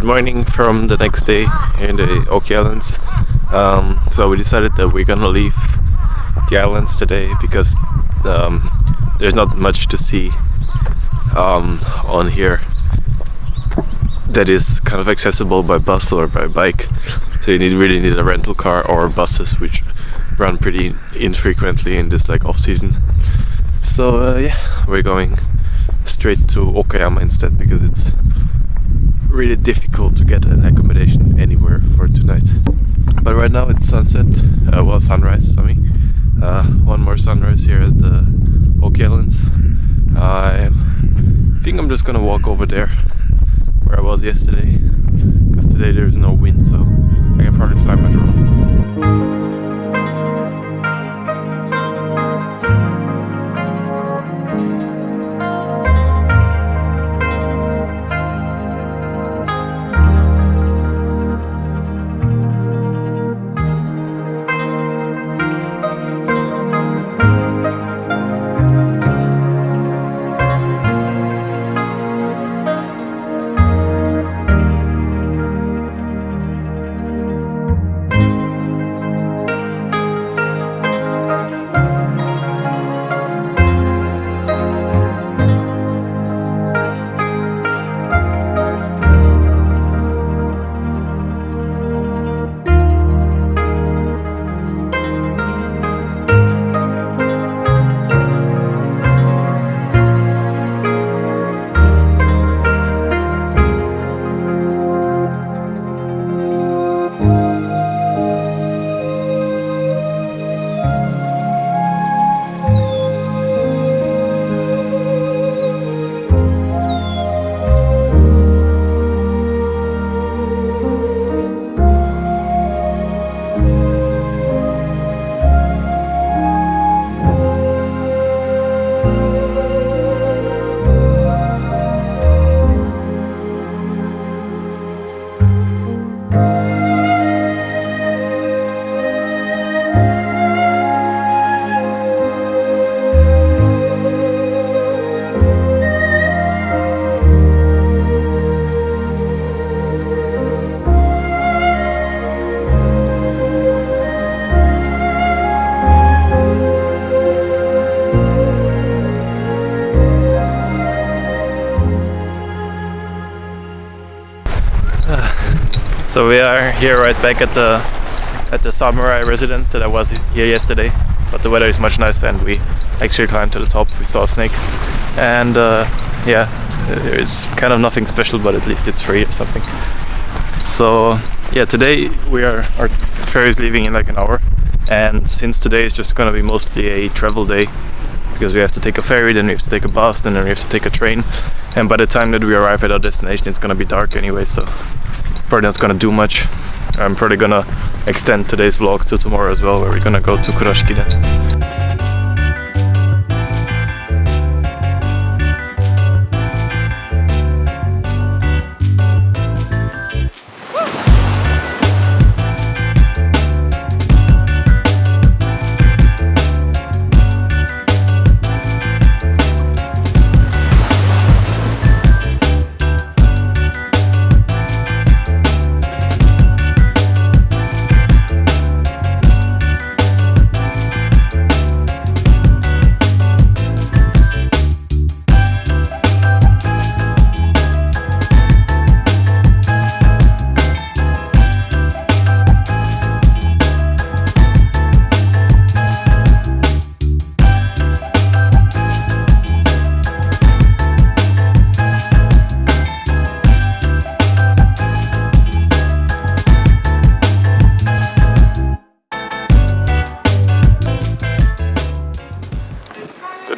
morning from the next day in the Oki Islands. So we decided that we're gonna leave the islands today because there's not much to see on here that is kind of accessible by bus or by bike. So you really need a rental car or buses, which run pretty infrequently in this off season. So yeah, we're going straight to Okayama instead because it's really difficult to get an accommodation anywhere for tonight. But right now it's sunset, sunrise, one more sunrise here at the Oki Islands. I think I'm just gonna walk over there where I was yesterday, because today there's no wind, so I can probably fly my drone. So we are here right back at the samurai residence that I was here yesterday, but the weather is much nicer and we actually climbed to the top. We saw a snake, and yeah, it's kind of nothing special, but at least it's free or something. So yeah, today our ferry is leaving in like an hour, and since today is just gonna be mostly a travel day, because we have to take a ferry, then we have to take a bus, and then we have to take a train, and by the time that we arrive at our destination it's gonna be dark anyway, so probably not gonna do much. I'm probably gonna extend today's vlog to tomorrow as well, where we're gonna go to Kurashiki then.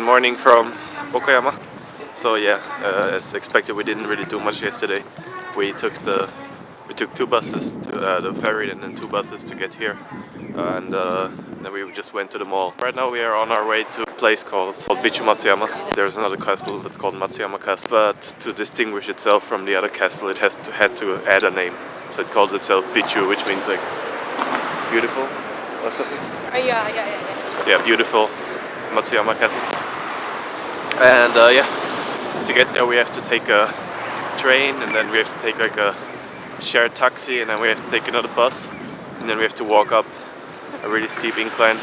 Morning from Okayama. So yeah, as expected, we didn't really do much yesterday. We took two buses to the ferry and then two buses to get here, and then we just went to the mall. Right now we are on our way to a place called Bitchu Matsuyama. There's another castle that's called Matsuyama Castle, but to distinguish itself from the other castle it had to add a name. So it called itself Bitchu, which means like beautiful or something. Yeah, beautiful Matsuyama Castle. And yeah, to get there we have to take a train, and then we have to take like a shared taxi, and then we have to take another bus, and then we have to walk up a really steep incline,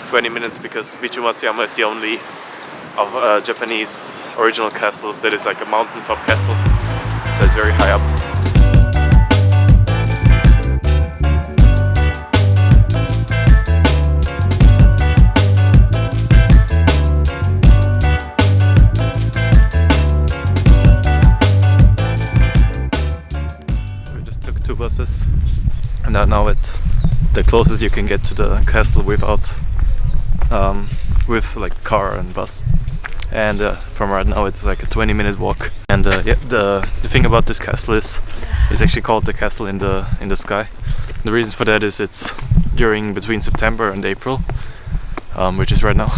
20 minutes, because Bitchu Matsuyama is the only of Japanese original castles that is like a mountaintop castle, so it's very high up. Two buses, and now at the closest you can get to the castle without with like car and bus, and from right now it's like a 20-minute walk. And yeah, the thing about this castle is it's actually called the castle in the sky. The reason for that is it's during between September and April, which is right now,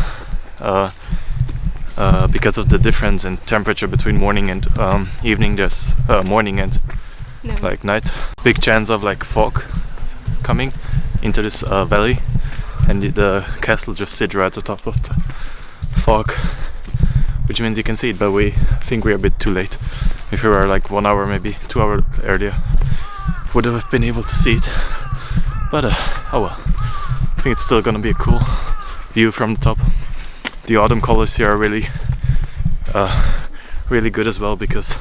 because of the difference in temperature between morning and evening. There's morning and like night, big chance of like fog coming into this valley, and the castle just sits right on top of the fog, which means you can see it, but we think we're a bit too late. If we were like 1 hour, maybe 2 hours earlier, would have been able to see it, but oh well. I think it's still gonna be a cool view from the top. The autumn colors here are really really good as well, because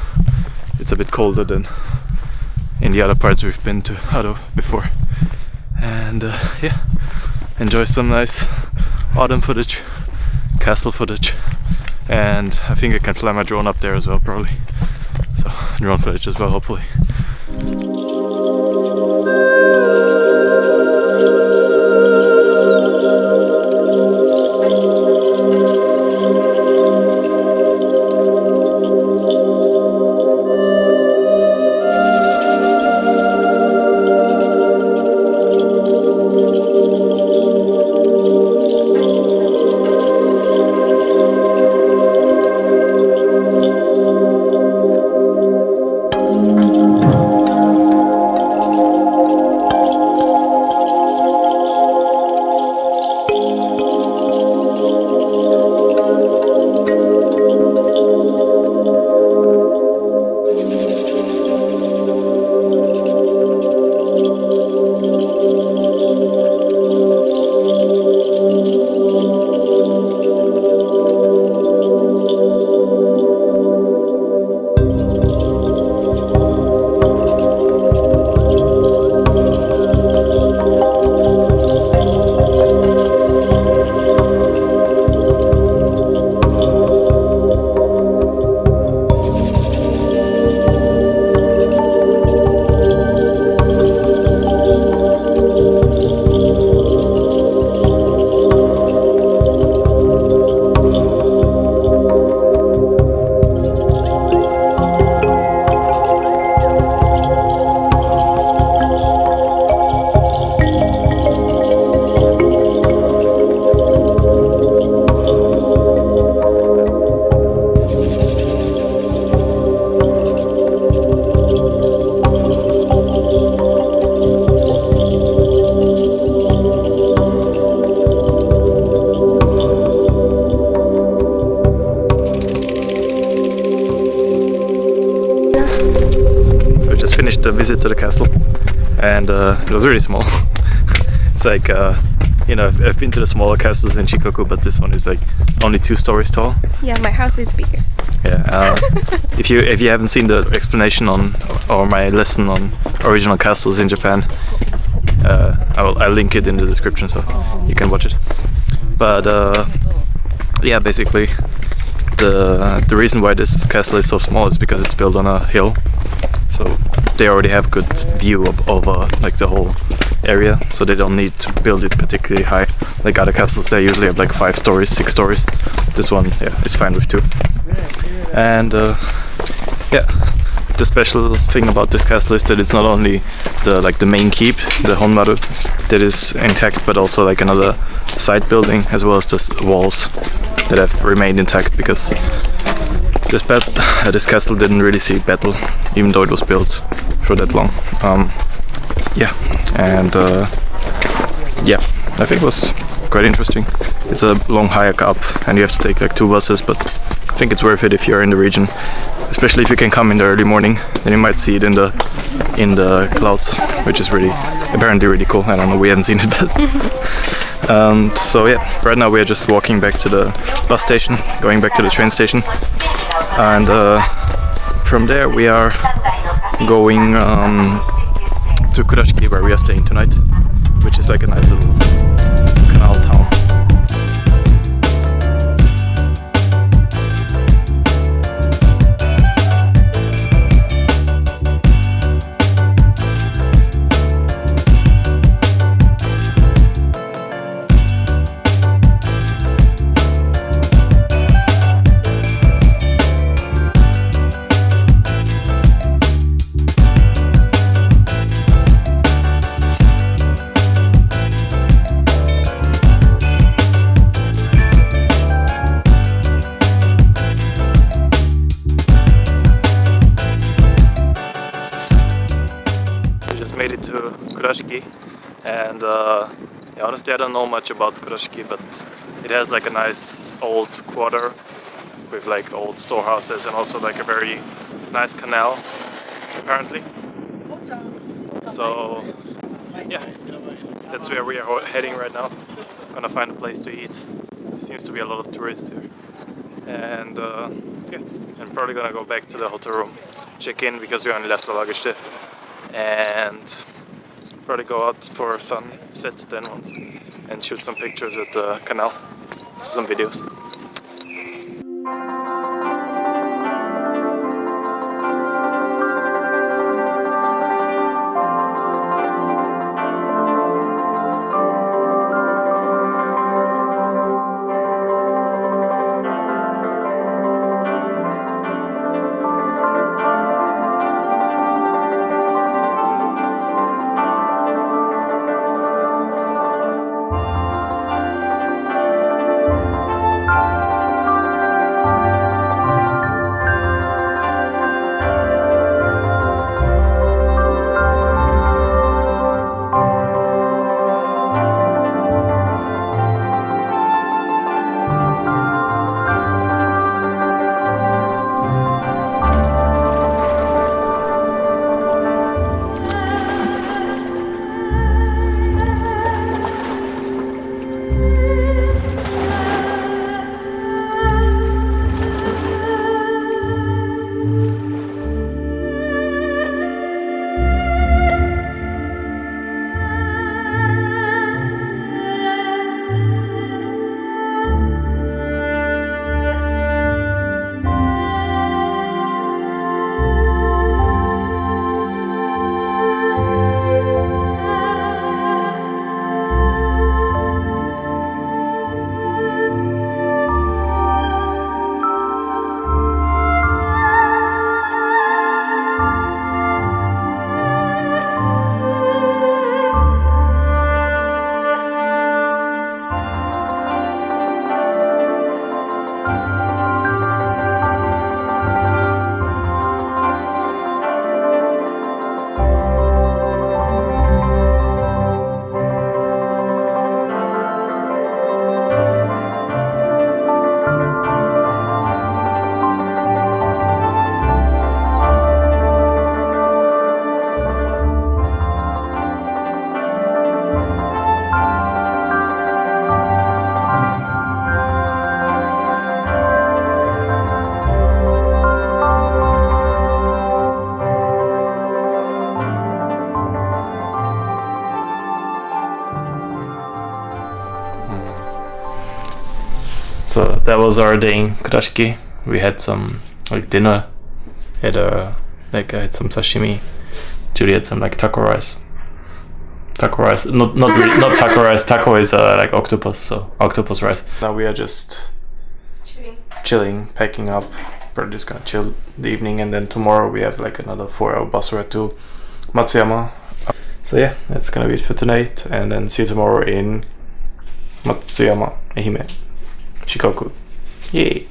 it's a bit colder than in the other parts we've been to before. And yeah, enjoy some nice autumn footage, castle footage, and I think I can fly my drone up there as well, probably. So drone footage as well, hopefully. The visit to the castle, and it was really small. It's like you know, I've been to the smaller castles in Shikoku, but this one is like only 2 stories tall. Yeah, my house is bigger. Yeah. If you haven't seen the explanation on or my lesson on original castles in Japan, I'll link it in the description so you can watch it. But yeah, basically the reason why this castle is so small is because it's built on a hill, so they already have good view over like the whole area, so they don't need to build it particularly high. Like other castles, they usually have like 5 stories, 6 stories. This one, yeah, is fine with 2. And yeah, the special thing about this castle is that it's not only the main keep, the Honmaru, that is intact, but also like another side building as well as the walls that have remained intact, because this castle didn't really see battle, even though it was built for that long. Yeah, and yeah, I think it was quite interesting. It's a long hike up, and you have to take like 2 buses, but I think it's worth it if you're in the region, especially if you can come in the early morning. Then you might see it in the in the clouds, which is apparently really cool. I don't know, we haven't seen it, but so yeah, right now we are just walking back to the bus station, going back to the train station, and from there we are going to Kurashiki, where we are staying tonight, which is like a nice little canal town. Made it to Kurashiki, and yeah, honestly I don't know much about Kurashiki, but it has like a nice old quarter with like old storehouses and also like a very nice canal apparently. So yeah, that's where we are heading right now. Gonna find a place to eat. There seems to be a lot of tourists here, and yeah, I'm probably gonna go back to the hotel room, check in because we only left the luggage there, and probably go out for sunset then once and shoot some pictures at the canal, some videos. So that was our day in Kurashiki. We had some like dinner. I had some sashimi. Julie had some like taco rice. Taco rice, not really, not taco rice. Taco is like octopus, so octopus rice. Now we are just chilling, packing up. Probably just gonna chill the evening, and then tomorrow we have like another 4-hour bus ride to Matsuyama. So yeah, that's gonna be it for tonight, and then see you tomorrow in Matsuyama, Ehime, Shikoku. Yay!